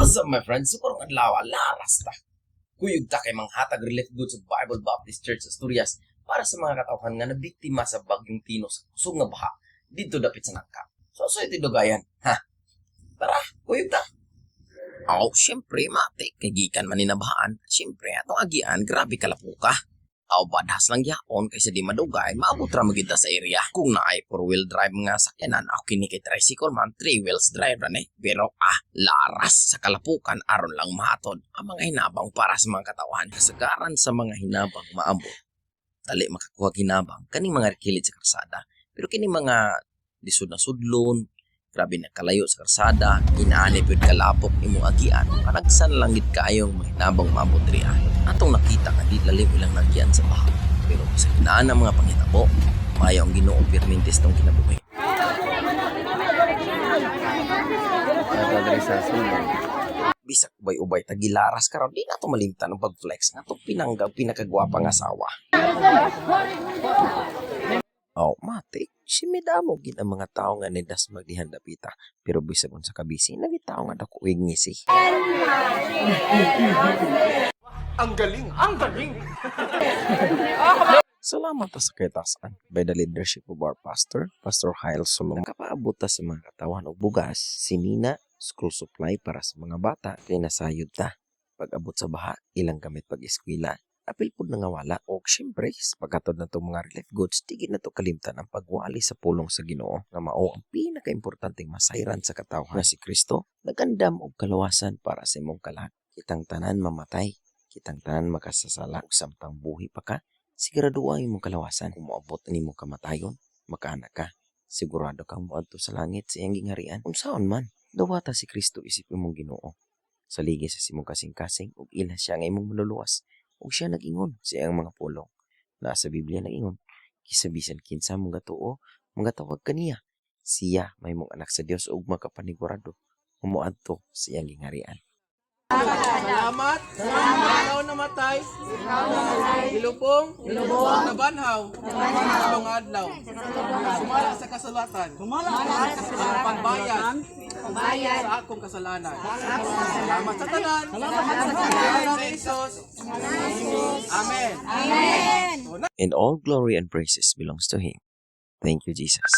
What's up, my friends? Siguro nga laras ta. Kuyog ta kay manghatag relief goods sa Bible Baptist Church Asturias para sa mga katawhan nga nabiktima sa bagyong Tino sa kusog nga baha dito dapit sa Nangka. So iti dugayan, ha? Tara, kuyog ta. Siyempre, mate, kay gikan man ninabahaan. Siyempre, atong agian, grabe kalapuka. Badhas lang yaon kaysa di madugay, maabot ra magita sa area. Kung naay 4-wheel drive nga sakyanan, ako kini kay tricycle man, 3 wheels drive ra ni. Pero laras sa kalapukan aron lang mahatod ang mga hinabang para sa mga katawan. Kasagaran sa mga hinabang maabot. Dali makakuha hinabang kaning mga kilid sa karsada. Pero kini mga lisod na sudlon, grabe na kalayo sa karsada, inaani pud kalapok imong agian. Panagsan lang gid kaayong mahinabang maabot riya. Atong nakita nga di lalim ilang nagyan sa baha. Pero sa hinaan ng mga panghitabo, maya ang Ginoong Pirmintes tong kinabuhi. Bisag ubay-ubay tagilaras karon di nato malimtan ang pag-flex nga to pinakagwapa nga asawa. Mate, si medamo gid ang mga tao nga nidas magdihan dapita. Pero bisag unsa ka busy, nagitaw nga dako ig ngisi. Ang galing! Ang galing! Salamat sa kaytasan by the leadership of our pastor, Pastor Hael Solomon. Nakapaabot sa mga katawan og bugas, sinina, school supply para sa mga bata, kay nasayod ta. Pag-abot sa baha, ilang gamit pag-eskwela. Apil pud nga wala o syempre sa pagkatod na itong mga relief goods, tigid na to kalimtan ang pagwali sa pulong sa Ginoo nga mao ang pinaka-importanteng masayran sa katawhan na si Kristo. Nagandam og kalawasan para sa imong kalag. Kitang tanan mamatay. Kitang tanan makasasala ug samtang buhi pa ka, siguraduha imong kalawasan. Kung moabot nimo kamatayon, makaanak ka. Sigurado kang moadto sa langit sa iyang gingharian. Unsaon man, dawata si Kristo isip imong Ginoo. Saligid sa imong kasing-kasing ug ila siya nga imong manluluwas. Ug siya nag-ingon sa iyang mga pulong. Nasa Biblia nag-ingon, kisabisan kinsa mong gatuo, magatawag kaniya. Siya may mong anak sa Dios ug makapanigurado moadto sa iyang gingharian. Salamat! Ikaw namatay! Ilupong! Nabanhaw! Ilong adlaw! Sumala sa kasulatan! Pagbayad! Sa akong kasalanan! Salamat sa tanan! Salamat sa Jesus! Amen! And all glory and praises belongs to Him. Thank you, Jesus.